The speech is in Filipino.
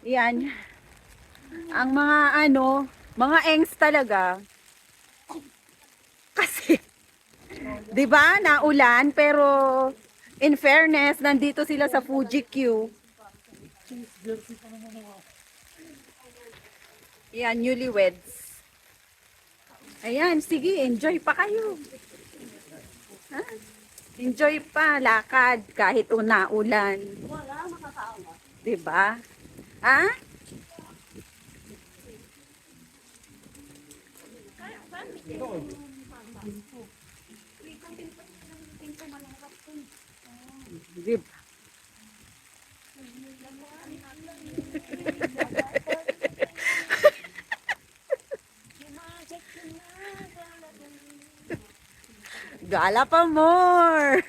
Yan. Ang mga mga engs talaga. Kasi, di ba, naulan, pero in fairness, nandito sila sa Fuji Q. Yan, newlyweds. Ayan, sige, enjoy pa kayo. Ha? Enjoy pa, lakad, kahit una-ulan. Di ba? Ha? Di ba? Gala pa more!